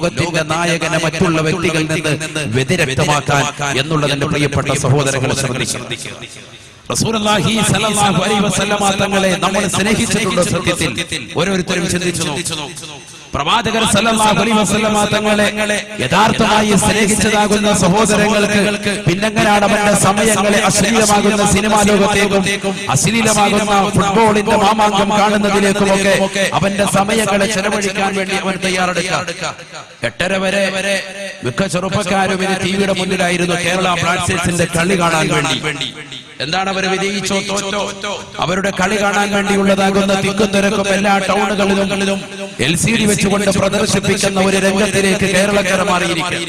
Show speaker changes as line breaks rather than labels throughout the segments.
ലോകത്തിന്റെ നായകനെ മറ്റുള്ള വ്യക്തികളിൽ നിന്ന് വ്യതിരക്തമാക്കാൻ എന്നുള്ളതിന്റെ പ്രിയപ്പെട്ട സഹോദരങ്ങളെ ശ്രദ്ധിക്കുക. റസൂലുള്ളാഹി സ്വല്ലല്ലാഹു അലൈഹി വസല്ലമ തങ്ങളെ നമ്മൾ സ്നേഹിച്ചിട്ടുള്ള സത്യത്തിൽ ഓരോരുത്തരും ചിന്തിച്ചു നോക്കൂ. പ്രവാചകർ സല്ലല്ലാഹു അലൈഹി വസല്ലമ തങ്ങളെ യഥാർത്ഥമായി സ്നേഹിച്ചതാകുന്ന സഹോദരങ്ങൾക്ക് പിന്നെങ്ങനെയാണ് അവന്റെ സമയങ്ങളെ അശ്ലീലമാകുന്ന സിനിമാ ലോകത്തേക്കും അശ്ലീലമാകുന്ന ഫുട്ബോളിന്റെ മാമാങ്കം കാണുന്നതിലേക്കുമൊക്കെ അവന്റെ സമയങ്ങളെ ചെലവഴിക്കാൻ വേണ്ടി അവൻ തയ്യാറെടുക്കുക. 8:30 വരെ മിക്ക ചെറുപ്പക്കാരും ടിവിയുടെ മുന്നിലായിരുന്നു കേരള ബ്ലാസ്റ്റേഴ്സിന്റെ കളി കാണാൻ വേണ്ടി. എന്താണ് അവർ വിജയിച്ചോ തോറ്റോ അവരുടെ കളി കാണാൻ വേണ്ടിയുള്ളതാകുന്ന തിക്കും തിരക്കും എല്ലാ ടൗണുകളിലും LCD വെച്ചുകൊണ്ട് പ്രദർശിപ്പിക്കുന്ന ഒരു രംഗത്തിലേക്ക് കേരളക്കര മാറിയിരിക്കുക.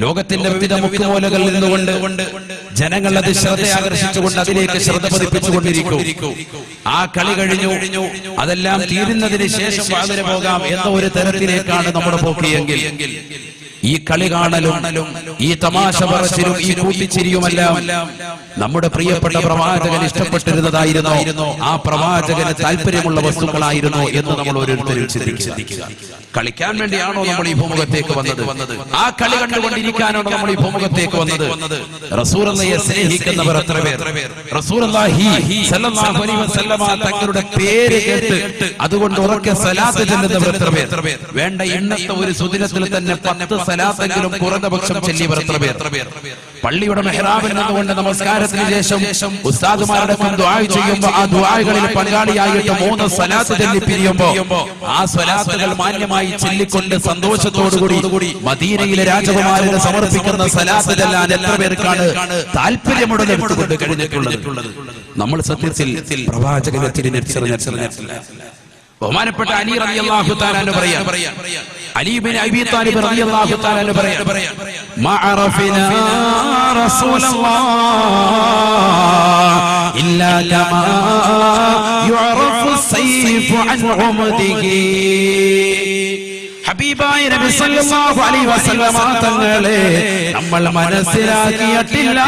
ലോകത്തിന്റെ വിവിധ മുക്കുമൂലകളിൽ നിന്നുകൊണ്ട് ജനങ്ങൾ അത് ശ്രദ്ധ ആകർഷിച്ചുകൊണ്ട് അതിലേക്ക് ശ്രദ്ധ പതിപ്പിച്ചുകൊണ്ടിരിക്കും. ആ കളി കഴിഞ്ഞു അതെല്ലാം തീരുന്നതിന് ശേഷം വാതിന് പോകാം എന്ന ഒരു തരത്തിലേക്കാണ് നമ്മുടെ പോക്കിയെങ്കിൽ ഈ കളി കാണലും ഈ തമാശ പറച്ചിലും ഈ കൂട്ടിച്ചിരിയുമെല്ലാം നമ്മുടെ പ്രിയപ്പെട്ട പ്രവാചകൻ ഇഷ്ടപ്പെട്ടിരുന്നതായിരുന്നോ, ആ പ്രവാചകന് താല്പര്യമുള്ള വസ്തുക്കളായിരുന്നോ എന്ന് നമ്മൾ ഓരോരുത്തരും ചിന്തിക്കുക. കളിക്കാൻ വേണ്ടിയാണോ നമ്മൾ ഈ ഭൂമുഖത്തേക്ക് വന്നത്? ആ കളി കണ്ടുകൊണ്ടിരിക്കാനാണോ നമ്മൾ ഈ ഭൂമുഖത്തേക്ക് വന്നത്? റസൂലുള്ളാഹിയെ സ്നേഹിക്കുന്നവർ എത്ര പേർ? റസൂലുള്ളാഹി സ്വല്ലല്ലാഹു അലൈഹി വസല്ലമ തങ്ങളുടെ പേര് കേട്ട് അതുകൊണ്ട് ഉറക്കെ സലാത്ത് ചൊല്ലുന്നവർ എത്ര പേർ? വേണ്ട ഇന്നത്തെ ഒരു സുദിനത്തിൽ തന്നെ 10 സലാത്തെങ്കിലും കുറഞ്ഞ പക്ഷം ചൊല്ലിയവർ എത്ര പേർ? പള്ളിയുടെ മെഹ്റാബിൽ നിന്നുകൊണ്ട് നമസ്കാരത്തിന് ശേഷം ഉസ്താദുമാരുടെ ദുആ ചെയ്യുമ്പോൾ ആ ദുആകളിൽ പങ്കാളിയായിട്ട് 3 സലാത്ത് ചൊല്ലി പിരിയുമ്പോൾ ആ സലാത്തുകൾ മാന്യമായി ചൊല്ലിക്കൊണ്ട് സന്തോഷത്തോടുകൂടി മദീനയിലെ രാജകുമാരന് സമർപ്പിക്കുന്ന സലാത്ത് ചെല്ലാൻ എത്ര പേർക്കാണ് താല്പര്യമുള്ളത് കഴിഞ്ഞിട്ടുള്ളത്? നമ്മൾ സത്യത്തിൽ പ്രവാചകനെ തിരിച്ചറിഞ്ഞിട്ടില്ല. ബഹുമാനപ്പെട്ട അലി റളിയല്ലാഹു തആല അൻഹു പറയാം, അലി ഇബ്നു അബീ താലിബ് റളിയല്ലാഹു തആല അൻഹു പറയാം, മഅറഫിനാ റസൂലല്ലാഹ് ഇല്ലാ കമാ യുഅറഫു സൈഫു അൻ ഉമദിഹി. ഹബീബായ നബി സല്ലല്ലാഹു അലൈഹി വസല്ലമ തങ്ങളെ നമ്മൾ മനസ്സിലാക്കിയിട്ടില്ല.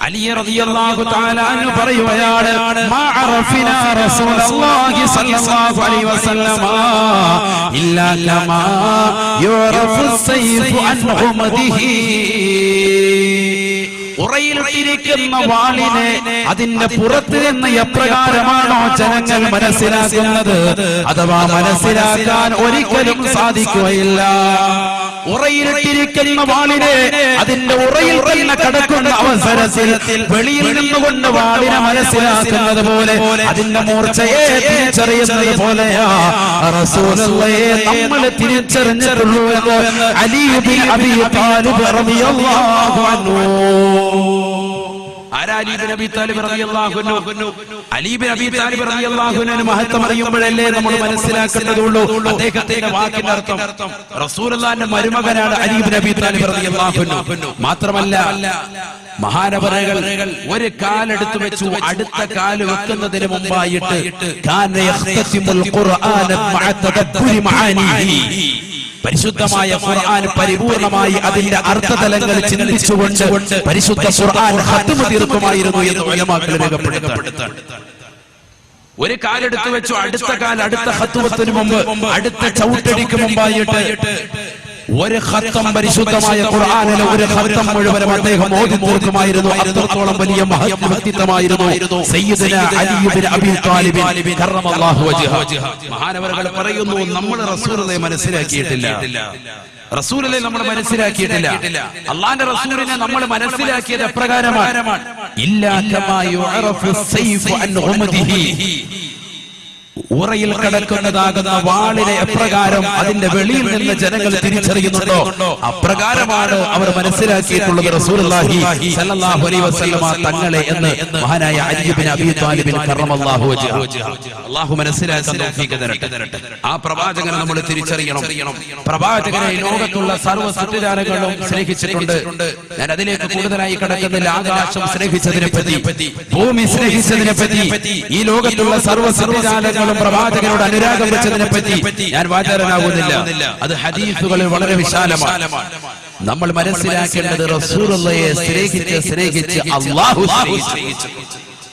അലി റളിയല്ലാഹു തആല അൻഹു പറയുകയാണ്, മഅറഫിനാ റസൂലല്ലാഹി സ്വല്ലല്ലാഹു അലൈഹി വസല്ലമ ഇല്ലാ കമാ യുറഫു സൈഫു അൻ ഉമദിഹി. ഉറയിലിട്ടിരിക്കുന്ന വാളിനെ അതിന്റെ പുറത്ത് നിന്ന് എപ്രകാരമാണോ ജനങ്ങൾ മനസ്സിലാക്കുന്നത്, അഥവാ മനസ്സിലാക്കാൻ ഒരിക്കലും സാധിക്കുകയില്ല. ഉറയിലിട്ടിരിക്കുന്ന വാളിനെ അതിന്റെ ഉറയിൽ തന്നെ കടക്കുന്ന അവസരത്തിൽ വെളിയിൽ നിന്നുകൊണ്ട് വാളിനെ മനസ്സിലാക്കുന്നത് പോലെ അതിന്റെ മൂർച്ചയെ തിരിച്ചറിയുന്നത് പോലെയാ റസൂലുള്ളാഹിയെ നമ്മൾ തിരിച്ചറിഞ്ഞിട്ടുള്ളൂ എന്ന് അലി ഇബ്നു അബീ താലിബ് റളിയല്ലാഹു അൻഹു. അലി ഇബ്നു അബീ താലിബ് റളിയല്ലാഹു അൻഹു മഹത്വം അറിയുമ്പോഴല്ലേ നമ്മൾ മനസ്സിലാക്കേണ്ടതുള്ളൂ അദ്ദേഹത്തിന്റെ വാക്കിന്റെ അർത്ഥം. റസൂലുള്ളാഹിന്റെ മരുമകനാണ് അലി ഇബ്നു അബീ താലിബ് റളിയല്ലാഹു അൻഹു. മാത്രമല്ല മഹാനവറുകൾ ഒരു കാലെടുത്തു വെച്ചു അടുത്ത കാല് വെക്കുന്നതിന് മുമ്പായിട്ട് കാന യഖ്തസിമുൽ ഖുർആന മഅ തദബ്ബുരി മആനിഹി. പരിശുദ്ധമായ ഖുർആൻ പരിപൂർണമായി അതിന്റെ അർത്ഥതലങ്ങൾ ചിന്തിച്ചുകൊണ്ട് പരിശുദ്ധ ഖുർആൻ ഖത്മ് തീർക്കുമായിരുന്നു എന്ന് ഉലമാക്കൾ രേഖപ്പെടുത്തുന്നു. ഒരു കാലെടുത്തു വെച്ചു അടുത്ത കാൽ അടുത്ത ഖത്വത്തിന് മുമ്പ് അടുത്ത ചവിട്ടടിക്ക് മുമ്പായിട്ട് ഒരു ഖത്തം പരിശുദ്ധമായ ഖുർആനിലെ ഒരു ഖത്തം മുഴുവനും അദ്ദേഹം ഓതി തീർക്കുമായിരുന്നു. അത്രത്തോളം വലിയ വ്യക്തിത്വമായിരുന്നു സയ്യിദുന അലി ഇബ്നു അബീ താലിബ് കറമല്ലാഹു വജ്ഹഹു. മഹാനവറുകൾ പറയുന്നു, നമ്മൾ റസൂലുള്ളാഹിയെ മനസ്സിലാക്കിയിട്ടില്ല. നമ്മൾ മനസ്സിലാക്കിയിട്ടില്ല. അല്ലാഹുവിന്റെ റസൂലിനെ നമ്മൾ മനസ്സിലാക്കിയത് എപ്രകാരമാണ്? ഇല്ലാ കമാ യുഅറഫു സൈഫു അൻ ഉമദിഹി. ഉറയിൽ കിടക്കുന്നതാകുന്ന വാളിനെ എപ്രകാരം അതിന്റെ വെളിയിൽ നിന്ന് ജനങ്ങൾ തിരിച്ചറിയുന്നുണ്ടോ അപ്രകാരമാണ് അവർ മനസ്സിലാക്കിയിട്ടുള്ളത് റസൂലുള്ളാഹി സ്വല്ലല്ലാഹു അലൈഹി വസല്ലമ തങ്ങളെ എന്ന് മഹാനായ അലി ഇബ്നു അബീ താലിബ് കറമല്ലാഹു വജ്ഹഹു. അല്ലാഹു മനസ്സിലാക്കാൻ തൗഫീഖ് തരട്ടെ. ആ പ്രവാചകനെ നമ്മൾ തിരിച്ചറിയണം. പ്രവാചകനെ ലോകത്തുള്ള സർവ്വ സൃഷ്ടിജാലങ്ങളും സ്നേഹിച്ചിട്ടുണ്ട്. ഞാൻ അതിലേക്ക് കൂടുതലായി കടക്കുന്നില്ല. ആകാശം സ്നേഹിച്ചതിനെ പറ്റി, ഭൂമി സ്നേഹിച്ചതിനെ പറ്റി, ഈ ലോകത്തുള്ള സർവ്വ സൃഷ്ടിജാലങ്ങളും പ്രവാചകനോട് അനുരാഗം വെച്ചതിനെ പറ്റി ഞാൻ വാചാരനാകുന്നില്ല. അത് ഹദീസുകളിൽ വളരെ വിശാലമാണ്. നമ്മൾ മനസ്സിലാക്കേണ്ടത് റസൂലുള്ളാഹിയെ സ്നേഹിച്ച് അല്ലാഹു സ്നേഹിച്ചു.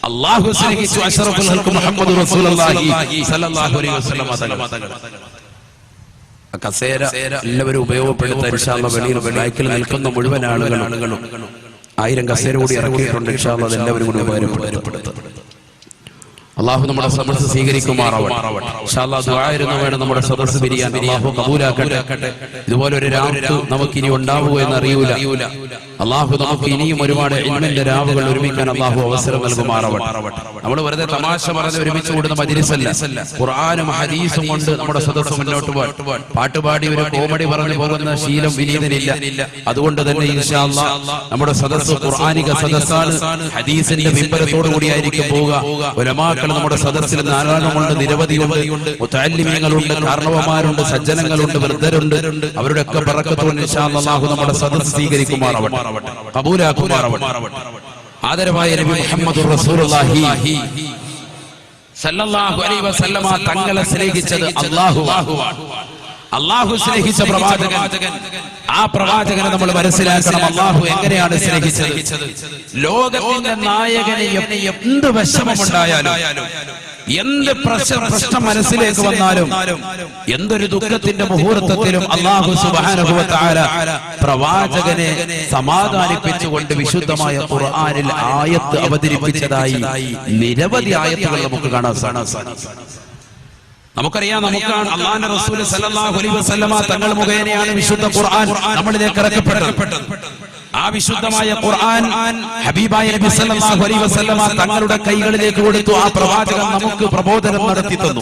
അല്ലാഹു സ്നേഹിച്ചു അഷ്റഫുൽ ഖൽഖ് മുഹമ്മദ് റസൂലുള്ളാഹി സ്വല്ലല്ലാഹു അലൈഹി വസല്ലം തങ്ങൾ. കസേര എല്ലാവരും ഉപയോഗപ്പെടുത്താൻ ഇൻഷാ അല്ലാഹ് വെളിയിൽ ബൈക്കിൽ നിൽക്കുന്ന മുഴുവൻ ആളുകളും 1000 കസേര കൂടി ഇറക്കിയിട്ടുണ്ട്. ഇൻഷാ അല്ലാഹ് എല്ലാവരും കൂടി ഉപകാരപ്പെടുത്തും. അല്ലാഹു നമ്മുടെ സദസ്സ് സ്വീകരിക്കുമാറാവട്ടെ. ഇൻഷാ അല്ലാഹ് ദുആയിരുന്നു വേണം നമ്മുടെ സദസ്സ് പിരിയാൻ. അല്ലാഹു കബൂലാക്കട്ടെ. ഇതുപോലെ ഒരു രാത്രി നമുക്ക് ഇനി ഉണ്ടാവുക എന്നറിയൂല. അല്ലാഹു നമുക്ക് ഇനിയും ഒരുപാട് ഇൽമിന്റെ രാവുകൾ ഒരുമിക്കാൻ അല്ലാഹു അവസരം നൽകുമാറാവട്ടെ. നമ്മൾ വെറുതെ തമാശ പറഞ്ഞ് ഒരുമിച്ച് കൂടുന്ന മജ്ലിസല്ല. ഖുർആനും ഹദീസും കൊണ്ട് നമ്മുടെ സദസ്സ് മുന്നോട്ട് പോകാൻ പാട്ടുപാടി ഒരു കോമഡി പറഞ്ഞു പോകുന്ന ശീലം വിനീതനില്ല. അതുകൊണ്ട് തന്നെ ഇൻഷാ അല്ലാഹ് നമ്മുടെ സദസ്സ് ഖുർആനിക സദസ്സാണ്. ഹദീസിന്റെ വിമ്പരത്തോടു കൂടിയായിരിക്കും പോവുക. ഉലമാക്കൾ നമ്മുടെ സദസ്സിൽ ധാരാളമുണ്ട്, നിരവധിയുണ്ട്. മുതഅല്ലിമീങ്ങളുണ്ട്, കാരണവന്മാരുണ്ട്, സജ്ജനങ്ങളുണ്ട്, വൃദ്ധരുണ്ട്. അവരുടെ ഒക്കെ ബറക്കത്തോടെ ഇൻഷാ അല്ലാഹ് നമ്മുടെ സദസ്സ് സ്വീകരിക്കുമാറാവട്ടെ, കബൂലാക്കുമാറാവട്ടെ. ആദരവായ നബി മുഹമ്മദ് റസൂലുള്ളാഹി സല്ലല്ലാഹു അലൈഹി വസല്ലമ തങ്ങളെ സ്നേഹിച്ചത് അല്ലാഹു സ്നേഹിച്ച പ്രവാചകൻ. ആ പ്രവാചകനെ നമ്മൾ മനസ്സിലാക്കണം. അല്ലാഹു എങ്ങനെയാണ് സ്നേഹിച്ചത്? ലോകത്തിന്റെ നായകനെ എന്ത് വിഷമമുണ്ടായാലും, എന്ത് പ്രശ്നം മനസ്സിലേക്ക് വന്നാലും, എന്തൊരു ദുഃഖത്തിന്റെ മുഹൂർത്തത്തിലും അല്ലാഹു സുബ്ഹാനഹു വ തആല പ്രവാചകനെ സമാധാനിപ്പിച്ചുകൊണ്ട് വിശുദ്ധമായ ഖുർആനിൽ ആയത്ത് അവതരിപ്പിച്ചതായി നിരവധി ആയത്തുകൾ നമുക്ക് കാണാൻ സാധിക്കും. നമുക്കറിയാം, നമുക്കാണ് അല്ലാഹുവിന്റെ റസൂൽ സല്ലല്ലാഹു അലൈഹി വസല്ലമ തങ്ങൾ മുഖേനയാണ് വിശുദ്ധ ഖുർആൻ നമ്മളിലേക്ക് ഇറക്കപ്പെട്ടത്. ആ വിശുദ്ധമായ ഖുർആൻ ഹബീബായ നബി സല്ലല്ലാഹു അലൈഹി വസല്ലമ തങ്ങളുടെ കൈകളിലേക്ക് കൊടുത്തു. ആ പ്രവാചകൻ നമുക്ക് പ്രബോധനം നടത്തി തന്നു.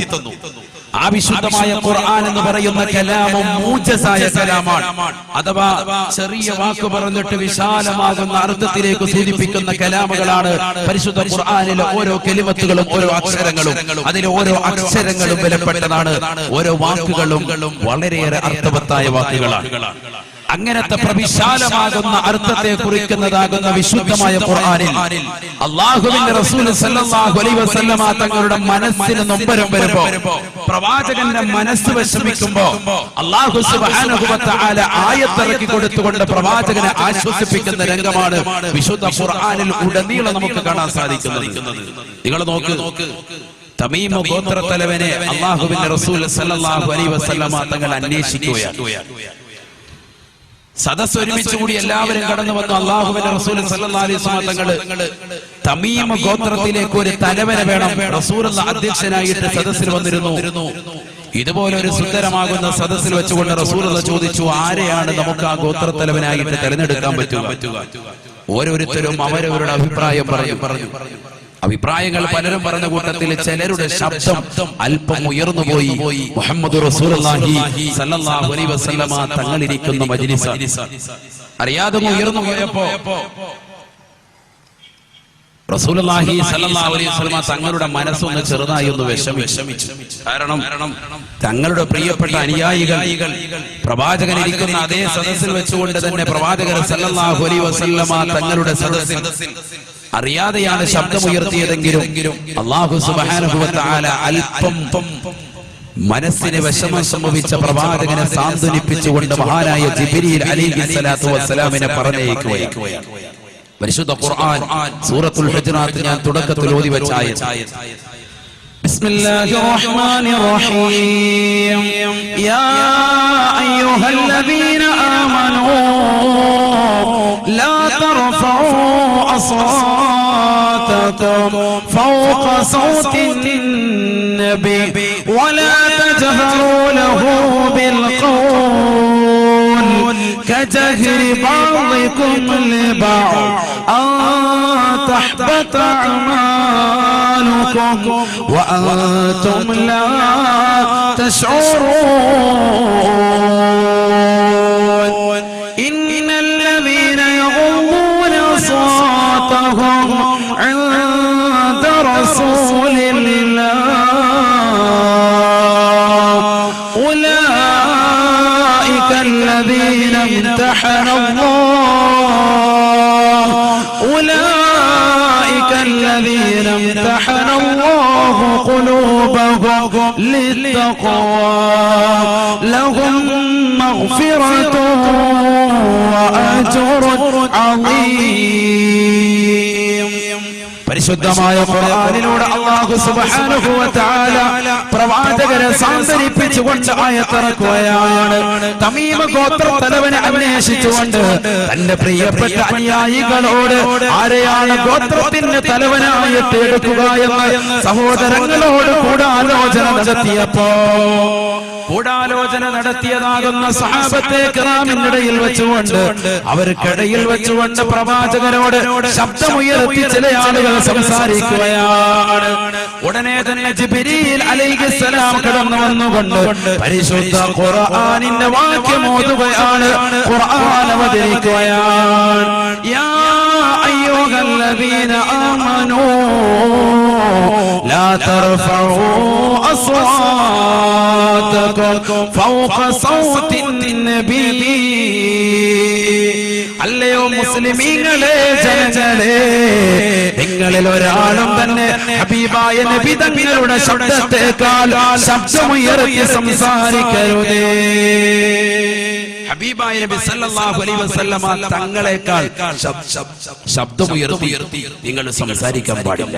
ആ വിശുദ്ധമായ ഖുർആൻ എന്ന് പറയുന്ന കലാമും മൂജസായ കലാമാണ്. അഥവാ ചെറിയ വാക്ക് പറഞ്ഞിട്ട് വിശാലമാകുന്ന അർത്ഥത്തിലേക്ക് സൂചിപ്പിക്കുന്ന കലാമുകളാണ് പരിശുദ്ധ ഖുർആനിലെ ഓരോ കലിമത്തുകളും, ഓരോ അക്ഷരങ്ങളും. അതിലെ ഓരോ അക്ഷരങ്ങളും വിലപ്പെട്ടതാണ്. ഓരോ വാക്കുകളും വളരെയേറെ അർത്ഥവത്തായ വാക്കുകളാണ്. അങ്ങനത്തെ പ്രവിശാലമാകുന്ന അർത്ഥത്തെ കുറിക്കുന്നതാകുന്ന വിശുദ്ധമായ ഖുർആനിൽ അല്ലാഹുവിന്റെ റസൂൽ സല്ലല്ലാഹു അലൈഹി വസല്ലമ തങ്ങളുടെ മനസ്സിന് നൊമ്പരം വരുമ്പോ, പ്രവാചകന്റെ മനസ്സ് വിഷമിക്കുമ്പോ അല്ലാഹു സുബ്ഹാനഹു വ തആല ആയത്തിറക്കി കൊടുത്തുകൊണ്ട് പ്രവാചകനെ ആശ്വസിപ്പിക്കുന്ന രംഗമാണ് വിശുദ്ധ ഖുർആനിൽ ഉടനീളം നമുക്ക് കാണാൻ സാധിക്കുന്നത്. നിങ്ങൾ നോക്ക്, തമീം ഗോത്രത്തലവനെ അല്ലാഹുവിന്റെ റസൂൽ സല്ലല്ലാഹു അലൈഹി വസല്ലമ തങ്ങൾ അന്വേഷിക്കുകയാണ്. സദസ് ഒരുമിച്ച് കൂടി എല്ലാവരും കടന്നു വന്നു. അല്ലാഹുവിന്റെ റസൂൽ സല്ലല്ലാഹു അലൈഹി വസല്ലം തങ്ങൾ തമീം ഗോത്രത്തിലേക്ക് ഒരു തലവനെ വേണം. റസൂലുള്ളാഹി അധ്യക്ഷനായിട്ട് സദസ്സിൽ വന്നിരുന്നു. ഇതുപോലെ ഒരു സുന്ദരമാകുന്ന സദസ്സിൽ വെച്ചുകൊണ്ട് റസൂലുള്ളാഹി ചോദിച്ചു, ആരെയാണ് നമുക്ക് ആ ഗോത്രത്തലവനായിട്ട് തിരഞ്ഞെടുക്കാൻ പറ്റുക? ഓരോരുത്തരും അവരവരുടെ അഭിപ്രായം പറഞ്ഞു. അഭിപ്രായങ്ങൾ പലരും പറഞ്ഞ കൂട്ടത്തിൽ ചിലരുടെ ശബ്ദം അല്പം ഉയർന്നുപോയി. മുഹമ്മദ് റസൂലുള്ളാഹി സല്ലല്ലാഹു അലൈഹി വസല്ലമ തങ്ങളിരിക്കുന്ന മജ്ലിസ് അറിയാതെ ഉയർന്നു പോയപ്പോ റസൂലുള്ളാഹി സല്ലല്ലാഹു അലൈഹി വസല്ലമ തങ്ങളുടെ മനസ്സൊന്ന് ചെറുതായി ഒന്ന് വിഷമിച്ചു. കാരണം തങ്ങളുടെ പ്രിയപ്പെട്ട അനുയായികൾ പ്രവാചകൻ ഇരിക്കുന്ന അതേ സദസ്സിൽ വെച്ചുകൊണ്ട് തന്നെ പ്രവാചകൻ സല്ലല്ലാഹു അലൈഹി വസല്ലമ തങ്ങളുടെ സദസ്സിൽ അറിയാതെയാണ് ശബ്ദമുയർത്തിയതെങ്കിലും അല്ലാഹു സുബ്ഹാനഹു വ തആല അല്പം മനസ്സിന് വിഷമം സംഭവിച്ച പ്രവാചകനെ സാന്ത്വനിപ്പിച്ചുകൊണ്ട് മഹാനായ ജിബ്രീൽ അലൈഹിസ്സലാത്തു വസ്സലാമിനെ പറഞ്ഞയക്കുകയാണ്. പരിശുദ്ധ ഖുർആൻ സൂറത്തുൽ ഹുജറാത്ത് ഞാൻ തുടക്കത്തിൽ ഓതി വെച്ച ആയത്ത്. ബിസ്മില്ലാഹിർ റഹ്മാനിർ റഹീം. യാ അയ്യുഹല്ലദീന ആമനൂ ലാ തർഫഉ أصواتكم فوق صوت النبي ولا تجهروا له بالقول كجهر بعضكم لبعض أن تحبط أعمالكم وأنتم لا تشعرون إن الذين يغضون أصواتهم عند رسول الله أولئك الذين امتحن الله قلوبهم للتقوى لهم مغفرة وأجر عظيم. പരിശുദ്ധമായ ഖുർആനിലൂടെ അല്ലാഹു സുബ്ഹാനഹു വ തആല പ്രവാചകരെ സാന്ത്വനിപ്പിച്ചുകൊണ്ട് ആയത്തിറക്കുകയാണ്. തമീമ ഗോത്ര തലവനെ അന്വേഷിച്ചുകൊണ്ട് തന്റെ പ്രിയപ്പെട്ട അനുയായികളോട് ആരെയാണ് ഗോത്രത്തിന്റെ തലവനായിട്ട് എടുക്കുക എന്ന് സഹോദരങ്ങളോട് കൂടാലോചന നടത്തിയതാകുന്ന സഹാബത്തെ കിറാമിനിടയിൽ വെച്ചുകൊണ്ട് അവർക്കിടയിൽ വെച്ചുകൊണ്ട് പ്രവാചകരോട് ശബ്ദമുയർത്തി ചില ആളുകൾ സംസാരിക്കുകയാണ്. ഉടനെ തന്നെ ജിബ്രീൽ അലൈഹിസ്സലാം കടന്നു വന്നുകൊണ്ട് പരിശുദ്ധ ഖുർആനിന്റെ വാക്യം ഓതുകയാണ്, ഖുർആൻ അവതരിക്കുകയാണ്. യാ അയ്യുഹല്ലദീന ആമനൂ ലാ തർഫഉ അസ്വാതകും ഫൗഖ സൗത്തിൻ നബി. അല്ലയോ മുസ്ലിമീങ്ങളെ, ജനങ്ങളെ, നിങ്ങളിൽ ഒരാളും തന്നെ ഹബീബായ നബി തങ്ങളുടെ ശബ്ദത്തെക്കാൾ ശബ്ദമുയർത്തി സംസാരിക്കരുതേ. ഹബീബായ നബി സല്ലല്ലാഹു അലൈഹി വസല്ലമ തങ്ങളെക്കാൾ ശബ്ദമുയർത്തി നിങ്ങൾ സംസാരിക്കാൻ പാടില്ല.